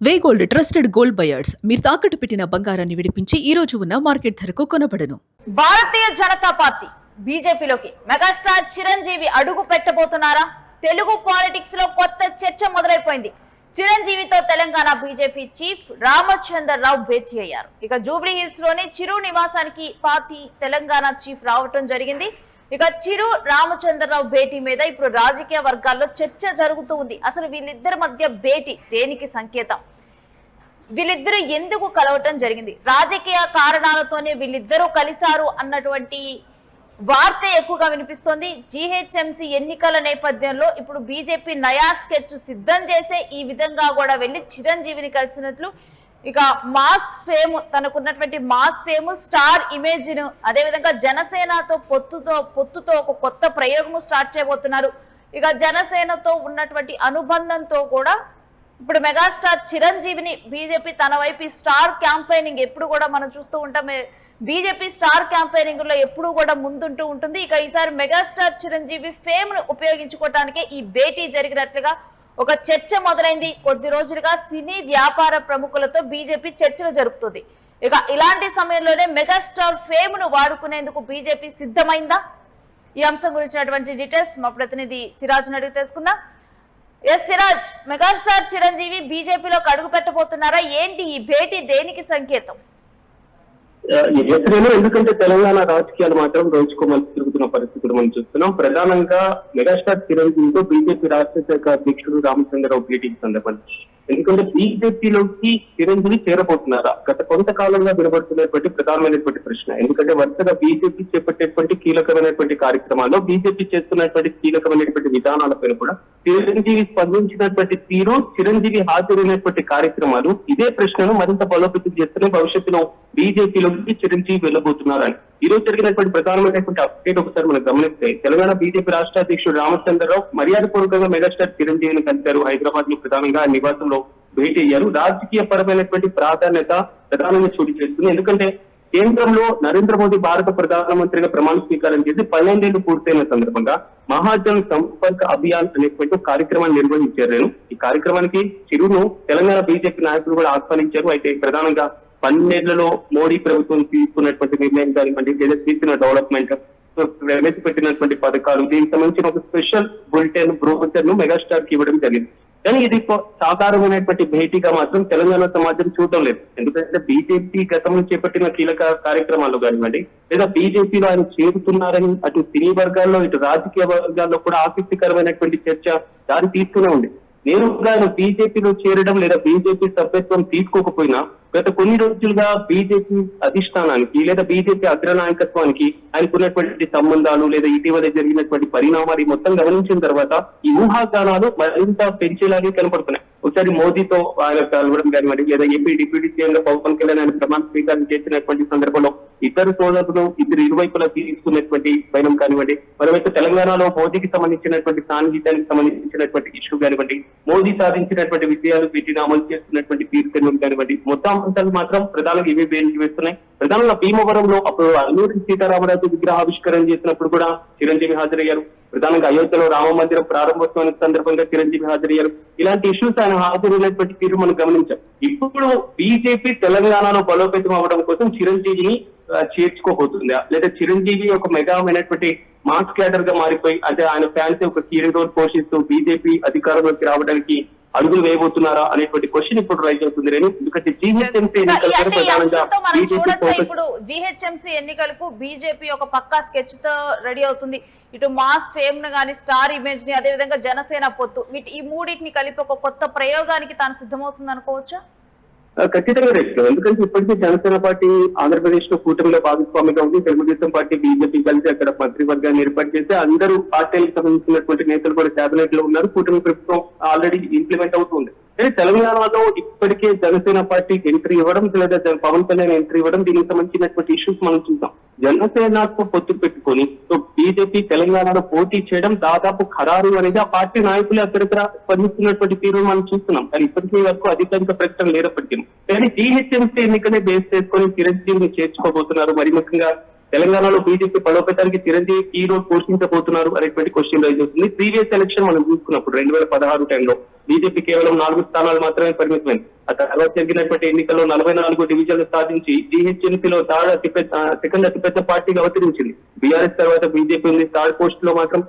వే gold trusted gold buyers మీరు తాకట్టు పెట్టిన బంగారాన్ని విడిపించి ఈ రోజు ఉన్న మార్కెట్ ధరకు కొనబడను. భారతీయ జనతా పార్టీ బీజేపీలోకి మెగాస్టార్ చిరంజీవి అడుగు పెట్టబోతున్నారా? తెలుగు పాలిటిక్స్ లో కొత్త చర్చ మొదలైపోయింది. చిరంజీవితో తెలంగాణ బీజేపీ చీఫ్ రామచంద్రరావు భేటీ అయ్యారు. ఇక జూబ్లీ హిల్స్ లోని చిరు నివాసానికి పార్టీ తెలంగాణ చీఫ్ రావటం జరిగింది. ఇక చిరు రామచంద్రరావు భేటీ మీద ఇప్పుడు రాజకీయ వర్గాల్లో చర్చ జరుగుతూ ఉంది. అసలు వీళ్ళిద్దరి మధ్య భేటీ దేనికి సంకేతం? వీళ్ళిద్దరూ ఎందుకు కలవటం జరిగింది? రాజకీయ కారణాలతోనే వీళ్ళిద్దరూ కలిశారు అన్నటువంటి వార్త ఎక్కువగా వినిపిస్తోంది. జీహెచ్ఎంసీ ఎన్నికల నేపథ్యంలో ఇప్పుడు బీజేపీ నయా స్కెచ్ సిద్ధం చేసే ఈ విధంగా కూడా వెళ్లి చిరంజీవిని కలిసినట్లు, ఇక మాస్ ఫేమ్, తనకున్నటువంటి మాస్ ఫేమ్, స్టార్ ఇమేజ్ ను, అదేవిధంగా జనసేనతో పొత్తుతో ఒక కొత్త ప్రయోగం స్టార్ట్ చేయబోతున్నారు. ఇక జనసేనతో ఉన్నటువంటి అనుబంధంతో కూడా ఇప్పుడు మెగాస్టార్ చిరంజీవిని బీజేపీ తన వైపు స్టార్ క్యాంపెయినింగ్ ఎప్పుడు కూడా మనం చూస్తూ ఉంటాం. బీజేపీ స్టార్ క్యాంపెయినింగ్ లో ఎప్పుడు కూడా ముందుంటూ ఉంటుంది. ఇక ఈసారి మెగాస్టార్ చిరంజీవి ఫేమ్ ను ఉపయోగించుకోవటానికే ఈ భేటీ జరిగినట్లుగా ఒక చర్చ మొదలైంది. కొద్ది రోజులుగా సినీ వ్యాపార ప్రముఖులతో బీజేపీ చర్చలు జరుపుతుంది. ఇక ఇలాంటి సమయంలోనే మెగాస్టార్ ఫేమ్ ను వాడుకునేందుకు బీజేపీ సిద్ధమైందా? ఈ అంశం గురించినటువంటి డీటెయిల్స్ మా ప్రతినిధి సిరాజ్ అడిగి తెలుసుకుందాం. ఎస్ సిరాజ్, మెగాస్టార్ చిరంజీవి బీజేపీలోకి అడుగు పెట్టబోతున్నారా? ఏంటి ఈ భేటీ దేనికి సంకేతం? ఎందుకంటే తెలంగాణ రాజకీయాలు మాత్రం రోజుకోమని తిరుగుతున్న పరిస్థితులు మనం చూస్తున్నాం. ప్రధానంగా మెగాస్టార్ చిరంజీవితో బీజేపీ రాష్ట్ర శాఖ అధ్యక్షుడు రామచంద్రరావు భేటీకి సందర్భంగా, ఎందుకంటే బీజేపీలోకి చిరంజీవి చేరబోతున్నారా గత కొంతకాలంగా వినబడుతున్నటువంటి ప్రధానమైనటువంటి ప్రశ్న. ఎందుకంటే వరుసగా బీజేపీ చేపట్టేటువంటి కీలకమైనటువంటి కార్యక్రమాల్లో, బీజేపీ చేస్తున్నటువంటి కీలకమైనటువంటి విధానాలపైన కూడా చిరంజీవి స్పందించినటువంటి తీరు, చిరంజీవి హాజరైనటువంటి కార్యక్రమాలు ఇదే ప్రశ్నను మరింత బలోపేతం చేస్తూనే భవిష్యత్తులో బీజేపీలోకి చిరంజీవి వెళ్ళబోతున్నారని ఈ రోజు జరిగినటువంటి ప్రధానమైనటువంటి అప్డేట్ ఒకసారి మనం గమనిస్తే, తెలంగాణ బీజేపీ రాష్ట్ర అధ్యక్షుడు రామచంద్రరావు మర్యాదపూర్వకంగా మెగాస్టార్ చిరంజీవిని కలిశారు. హైదరాబాద్ లో ప్రధానంగా నివాసంలో భేటీ అయ్యారు. రాజకీయ పరమైనటువంటి ప్రాధాన్యత ప్రధానంగా చోటు చేస్తుంది. ఎందుకంటే కేంద్రంలో నరేంద్ర మోదీ భారత ప్రధానమంత్రిగా ప్రమాణ స్వీకారం చేసి 12 ఏళ్లు పూర్తయిన సందర్భంగా మహాజన్ సంపర్క్ అభియాన్ అనేటువంటి కార్యక్రమాన్ని నిర్వహించారు. ఈ కార్యక్రమానికి చిరును తెలంగాణ బీజేపీ నాయకులు కూడా ఆహ్వానించారు. అయితే ప్రధానంగా 12 ఏళ్లలో మోడీ ప్రభుత్వం తీసుకున్నటువంటి నిర్ణయం కానివ్వండి, లేదా చేసిన డెవలప్మెంట్, ప్రవేశపెట్టినటువంటి పథకాలు, దీనికి సంబంధించిన ఒక స్పెషల్ బులెటిన్ బ్రోచర్ ను మెగాస్టార్ కి ఇవ్వడం జరిగింది. కానీ ఇది సాధారణమైనటువంటి భేటీగా మాత్రం తెలంగాణ సమాజం చూడటం లేదు. ఎందుకంటే బీజేపీ గతంలో చేపట్టిన కీలక కార్యక్రమాలు కానివ్వండి, లేదా బీజేపీలో ఆయన చేరుతున్నారని అటు సినీ వర్గాల్లో ఇటు రాజకీయ వర్గాల్లో కూడా ఆసక్తికరమైనటువంటి చర్చ దారి తీస్తూనే ఉంది. నేరుగా ఆయన బీజేపీలో చేరడం లేదా బీజేపీ సభ్యత్వం తీసుకోకపోయినా గత కొన్ని రోజులుగా బీజేపీ అధిష్టానానికి లేదా బీజేపీ అగ్రనాయకత్వానికి ఆయనకున్నటువంటి సంబంధాలు లేదా ఇటీవల జరిగినటువంటి పరిణామాలు మొత్తం గమనించిన తర్వాత ఈ ఊహాగానాలు మరింత పెంచేలాగే కనపడుతున్నాయి. ఒకసారి మోదీతో ఆయన కలవడం కానివ్వండి, లేదా ఏపీ డిప్యూటీ సీఎం గా పవన్ కళ్యాణ్ ఆయన ప్రమాణ స్వీకారం చేసినటువంటి సందర్భంలో ఇద్దరు సోదరులు ఇరువైపులా తీసుకున్నటువంటి పయనం కానివ్వండి, మరోవైపు తెలంగాణలో మోదీకి సంబంధించినటువంటి సాన్నిహిత్యానికి సంబంధించినటువంటి ఇష్యూ కానివ్వండి, మోదీ సాధించినటువంటి విజయాలు వీటిని అమలు చేస్తున్నటువంటి తీర్పు కానివ్వండి, మొత్తం అంశాలు మాత్రం ప్రధానంగా ఇవే బేరికి వేస్తున్నాయి. ప్రధానంగా భీమవరంలో అప్పుడు అల్లూరి సీతారామరాజు విగ్రహావిష్కరణ చేసినప్పుడు కూడా చిరంజీవి హాజరయ్యారు. ప్రధానంగా అయోధ్యలో రామ మందిరం ప్రారంభోత్సవానికి సందర్భంగా చిరంజీవి హాజరయ్యారు. ఇలాంటి ఇష్యూస్ ఆయన హాజరైనటువంటి తీరు మనం గమనించాం. ఇప్పుడు బీజేపీ తెలంగాణలో బలోపేతం అవ్వడం కోసం చిరంజీవిని చేర్చుకోబోతుందా, లేదా చిరంజీవి ఒక మెగామైనటువంటి మాస్ క్యాడర్ గా మారిపోయి, అంటే ఆయన ఫ్యాన్స్ ఒక కీ రోల్ పోషిస్తూ బీజేపీ అధికారంలోకి రావడానికి అడుగులు వేయబోతున్నారా అనేటువంటి క్వశ్చన్ ఇప్పుడు రైజ్ అవుతుంది. ఎందుకంటే జీహెచ్ఎంసీ ఇప్పుడు జీహెచ్ఎంసీ ఎన్నికలకు బీజేపీ ఒక పక్కా స్కెచ్ తో రెడీ అవుతుంది. ఇటు మాస్ ఫేమ్ ను గానీ, స్టార్ ఇమేజ్ ని, అదేవిధంగా జనసేన పొత్తు, ఈ మూడింటిని కలిపి ఒక కొత్త ప్రయోగానికి తాను సిద్ధమవుతుంది అనుకోవచ్చా? ఖచ్చితంగా రేపు. ఎందుకంటే ఇప్పటికీ జనసేన పార్టీ ఆంధ్రప్రదేశ్ లో కూటమిలో భాగస్వామిగా ఉంది. తెలుగుదేశం పార్టీ బీజేపీ కలిసి అక్కడ మంత్రివర్గాన్ని ఏర్పాటు చేసి అందరూ పార్టీలకు సంబంధించినటువంటి నేతలు కూడా కేబినెట్ లో ఉన్నారు. కూటమి ప్రభుత్వం ఆల్రెడీ ఇంప్లిమెంట్ అవుతుంది. కానీ తెలంగాణలో ఇప్పటికే జనసేన పార్టీకి ఎంట్రీ ఇవ్వడం, లేదా పవన్ కళ్యాణ్ ఎంట్రీ ఇవ్వడం, దీనికి సంబంధించినటువంటి ఇష్యూస్ మనం చూద్దాం. జనసేనతో పొత్తు పెట్టుకొని బీజేపీ తెలంగాణలో పోటీ చేయడం దాదాపు ఖరారు అనేది ఆ పార్టీ నాయకులు అక్కడిక్కడ స్పందిస్తున్నటువంటి తీరు మనం చూస్తున్నాం. కానీ ఇప్పటికీ వరకు అధికారిక ప్రకటన లేనప్పటికీ కానీ జీహెచ్ఎంసీ ఎన్నికనే బేస్ చేసుకొని చిరంజీవిని చేర్చుకోబోతున్నారు. మరి ముఖ్యంగా తెలంగాణలో బీజేపీ బలోపేతానికి చిరంజీవి ఈ రోల్ పోషించబోతున్నారు అనేటువంటి క్వశ్చన్ రైజ్ అవుతుంది. ప్రీవియస్ ఎలక్షన్ మనం చూసుకున్నప్పుడు 2016 టైంలో బీజేపీ కేవలం 4 స్థానాలు మాత్రమే పరిమితమైంది. ఆ తర్వాత జరిగినటువంటి ఎన్నికల్లో 44 డివిజన్లు సాధించి జీహెచ్ఎంసీలో సెకండ్ అతిపెద్ద పార్టీగా అవతరించింది. బీఆర్ఎస్ తర్వాత బీజేపీ ఉంది. థర్డ్ పోస్ట్ లో మాత్రం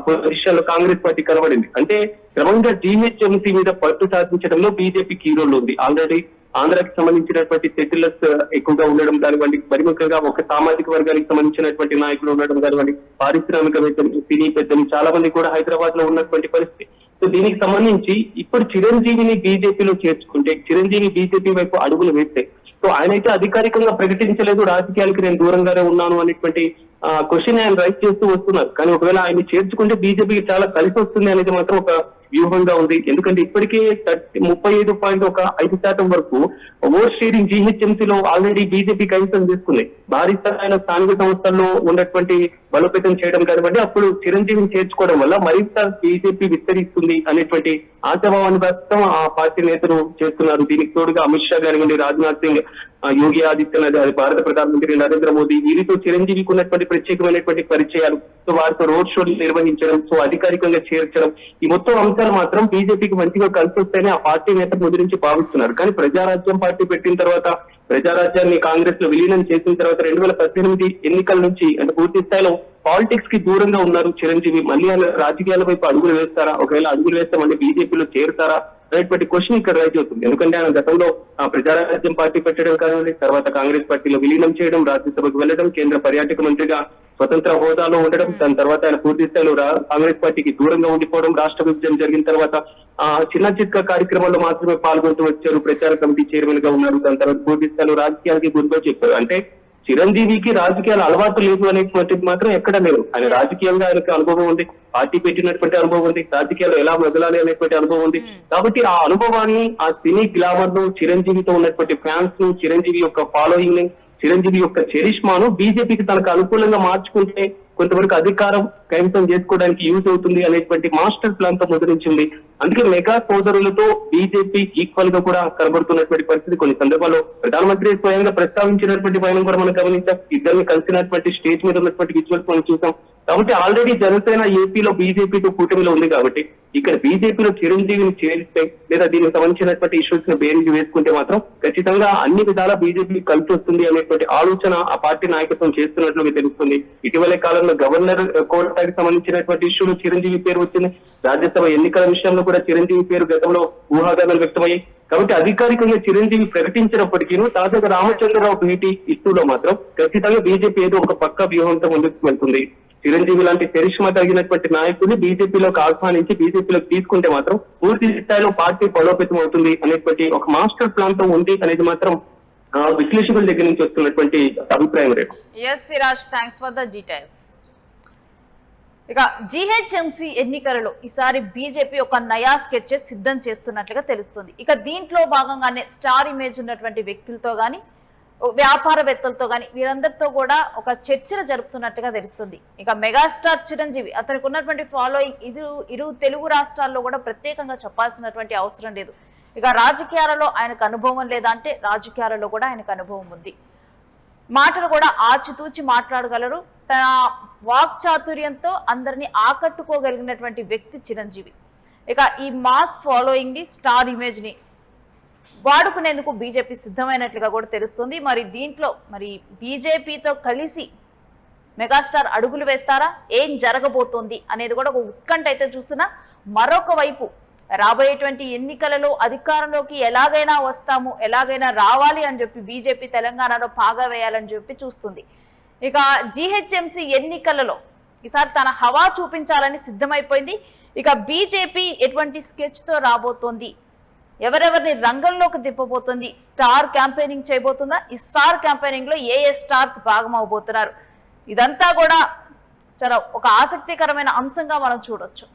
పొజిషన్ లో కాంగ్రెస్ పార్టీ కనబడింది. అంటే క్రమంగా జీహెచ్ఎంసీ మీద పట్టు సాధించడంలో బీజేపీకి ఈ రోల్ ఉంది. ఆల్రెడీ ఆంధ్రాకి సంబంధించినటువంటి సెటిలర్స్ ఎక్కువగా ఉండడం కానివ్వండి, మరి ముఖ్యంగా ఒక సామాజిక వర్గానికి సంబంధించినటువంటి నాయకులు ఉండడం కానివ్వండి, పారిశ్రామికవేత్తలు, సినీ పెద్దలు చాలా మంది కూడా హైదరాబాద్ లో ఉన్నటువంటి పరిస్థితి. సో దీనికి సంబంధించి ఇప్పుడు చిరంజీవిని బీజేపీలో చేర్చుకుంటే, చిరంజీవి బీజేపీ వైపు అడుగులు వేస్తే, సో ఆయన అయితే అధికారికంగా ప్రకటించలేదు రాజకీయాలకి నేను దూరంగానే ఉన్నాను అనేటువంటి క్వశ్చన్ ఆయన రైట్ చేస్తూ వస్తున్నారు. కానీ ఒకవేళ ఆయన చేర్చుకుంటే బీజేపీకి చాలా కలిసి వస్తుంది అనేది మాత్రం ఒక వ్యూహంగా ఉంది. ఎందుకంటే ఇప్పటికే 35.5% వరకు ఓట్ షేరింగ్ జీహెచ్ఎంసీలో ఆల్రెడీ బీజేపీ కైవసం చేసుకుంది. భారీ స్థాయిలో స్థానిక సంస్థల్లో ఉన్నటువంటి బలోపేతం చేయడం కానివ్వండి, అప్పుడు చిరంజీవిని చేర్చుకోవడం వల్ల మరింత బీజేపీ విస్తరిస్తుంది అనేటువంటి ఆశాభావాన్ని ప్రస్తుతం ఆ పార్టీ నేతలు చేస్తున్నారు. దీనికి తోడుగా అమిత్ షా కానివ్వండి, రాజ్నాథ్ సింగ్, యోగి ఆదిత్యనాథ్, భారత ప్రధానమంత్రి నరేంద్ర మోదీ, వీరితో చిరంజీవికి ఉన్నటువంటి ప్రత్యేకమైనటువంటి పరిచయాలు, సో వారితో రోడ్ షోలు నిర్వహించడం, సో అధికారికంగా చేర్చడం, ఈ మొత్తం అంశాలు మాత్రం బీజేపీకి మంచిగా కలిసి వస్తాయని ఆ పార్టీ నేతలు ముందు నుంచి భావిస్తున్నారు. కానీ ప్రజారాజ్యం పార్టీ పెట్టిన తర్వాత, ప్రజారాజ్యాన్ని కాంగ్రెస్ లో విలీనం చేసిన తర్వాత 2018 ఎన్నికల నుంచి అంటే పూర్తి స్థాయిలో పాలిటిక్స్ కి దూరంగా ఉన్నారు చిరంజీవి. మళ్ళీ ఆయన రాజకీయాల వైపు అడుగులు వేస్తారా, ఒకవేళ అడుగులు వేస్తే మళ్ళీ బీజేపీలో చేరుతారా అనేటువంటి క్వశ్చన్ ఇక్కడ రైజ్ అవుతుంది. ఎందుకంటే ఆయన గతంలో ప్రజారాజ్యం పార్టీ పెట్టడం కానివ్వండి, తర్వాత కాంగ్రెస్ పార్టీలో విలీనం చేయడం, రాజ్యసభకు వెళ్లడం, కేంద్ర పర్యాటక మంత్రిగా స్వతంత్ర హోదాలో ఉండడం, దాని తర్వాత ఆయన పూర్తి స్థాయిలో కాంగ్రెస్ పార్టీకి దూరంగా ఉండిపోవడం, రాష్ట్ర విభజన జరిగిన తర్వాత చిన్న చిత్క కార్యక్రమాల్లో మాత్రమే పాల్గొంటూ వచ్చారు. ప్రచార కమిటీ చైర్మన్ గా ఉన్నారు. దాని తర్వాత పూర్తి స్థాయిలో రాజకీయాలకి గురిగా చెప్పారు. అంటే చిరంజీవికి రాజకీయాల అలవాటు లేదు అనేటువంటిది మాత్రం ఎక్కడ లేదు. ఆయన రాజకీయంగా ఆయనకు అనుభవం ఉంది, పార్టీ పెట్టినటువంటి అనుభవం ఉంది, రాజకీయాల్లో ఎలా మొదలాలి అనేటువంటి అనుభవం ఉంది. కాబట్టి ఆ అనుభవాన్ని, ఆ సినీ గ్లామర్ ను, చిరంజీవితో ఉన్నటువంటి ఫ్యాన్స్ ను, చిరంజీవి యొక్క ఫాలోయింగ్ ని, చిరంజీవి యొక్క చరిష్మాను బీజేపీకి తనకు అనుకూలంగా మార్చుకుంటే కొంతవరకు అధికారం కైవసం చేసుకోవడానికి యూజ్ అవుతుంది అనేటువంటి మాస్టర్ ప్లాన్ తో ముద్రించింది. అందుకే మెగా సోదరులతో బీజేపీ ఈక్వల్ గా కూడా కనబడుతున్నటువంటి పరిస్థితి కొన్ని సందర్భాల్లో ప్రధానమంత్రి స్వయంగా ప్రస్తావించినటువంటి పైన కూడా మనం గమనించాం. ఇద్దరిని కలిసినటువంటి స్టేజ్ మీద ఉన్నటువంటి విజువల్స్ మనం చూసాం. కాబట్టి ఆల్రెడీ జనసేన ఏపీలో బీజేపీతో కూటమిలో ఉంది. కాబట్టి ఇక్కడ బీజేపీలో చిరంజీవిని చేరిస్తే లేదా దీనికి సంబంధించినటువంటి ఇష్యూస్ ని బేరీజు వేసుకుంటే మాత్రం ఖచ్చితంగా అన్ని విధాలా బీజేపీ కలిసి వస్తుంది అనేటువంటి ఆలోచన ఆ పార్టీ నాయకత్వం చేస్తున్నట్లుగా తెలుస్తుంది. ఇటీవలే కాలంలో గవర్నర్ కోటాకి సంబంధించినటువంటి ఇష్యూలో చిరంజీవి పేరు వచ్చింది. రాజ్యసభ ఎన్నికల విషయంలో కూడా చిరంజీవి పేరు గతంలో ఊహాగానాలు వ్యక్తమయ్యాయి. కాబట్టి అధికారికంగా చిరంజీవి ప్రకటించినప్పటికీ తాజాగా రామచంద్రరావు భేటీ ఇష్యూలో మాత్రం ఖచ్చితంగా బీజేపీ ఏదో ఒక పక్క వ్యూహంతో ముందుకు వెళ్తుంది. చిరంజీవి లాంటి చరిష్మా కలిగినటువంటి నాయకుడిని బీజేపీలోకి ఆహ్వానించి బీజేపీలోకి తీసుకుంటే మాత్రం పూర్తి స్థాయిలో పార్టీ బలోపేతం అవుతుంది అనేటువంటి ఒక మాస్టర్ ప్లాన్ తో ఉంది అనేది మాత్రం విశ్లేషకుల దగ్గర నుంచి వస్తున్నటువంటి అభిప్రాయం రేపు. Yes Siraj, thanks for the details. ఇక జీహెచ్ఎంసీ ఎన్నికలలో ఈసారి బీజేపీ ఒక నయా స్కెచెస్ సిద్ధం చేస్తున్నట్లుగా తెలుస్తుంది. ఇక దీంట్లో భాగంగానే స్టార్ ఇమేజ్ ఉన్నటువంటి వ్యక్తులతో గాని, వ్యాపారవేత్తలతో గాని వీరందరితో కూడా ఒక చర్చలు జరుపుతున్నట్టుగా తెలుస్తుంది. ఇక మెగాస్టార్ చిరంజీవి, అతనికి ఉన్నటువంటి ఫాలోయింగ్ ఇరు తెలుగు రాష్ట్రాల్లో కూడా ప్రత్యేకంగా చెప్పాల్సినటువంటి అవసరం లేదు. ఇక రాజకీయాలలో ఆయనకు అనుభవం లేదా అంటే రాజకీయాలలో కూడా ఆయనకు అనుభవం ఉంది. మాటలు కూడా ఆచితూచి మాట్లాడగలరు. తన వాక్చాతుర్యంతో అందరినీ ఆకట్టుకోగలిగినటువంటి వ్యక్తి చిరంజీవి. ఇక ఈ మాస్ ఫాలోయింగ్ ని, స్టార్ ఇమేజ్ ని వాడుకునేందుకు బీజేపీ సిద్ధమైనట్లుగా కూడా తెలుస్తుంది. మరి దీంట్లో బీజేపీతో కలిసి మెగాస్టార్ అడుగులు వేస్తారా, ఏం జరగబోతోంది అనేది కూడా ఒక ఉత్కంఠ అయితే చూస్తున్నా. మరొక వైపు రాబోయేటువంటి ఎన్నికలలో అధికారంలోకి ఎలాగైనా వస్తాము, ఎలాగైనా రావాలి అని చెప్పి బీజేపీ తెలంగాణలో పాగా వేయాలని చెప్పి చూస్తుంది. ఇక జీహెచ్ఎంసీ ఎన్నికలలో ఈసారి తన హవా చూపించాలని సిద్ధమైపోయింది. ఇక బీజేపీ ఎటువంటి స్కెచ్ తో రాబోతోంది, ఎవరెవరిని రంగంలోకి దిప్పబోతుంది, స్టార్ క్యాంపెయినింగ్ చేయబోతుందా, ఈ స్టార్ క్యాంపెయినింగ్ లో ఏ స్టార్స్ భాగం అవబోతున్నారు, ఇదంతా కూడా చాలా ఒక ఆసక్తికరమైన అంశంగా మనం చూడొచ్చు.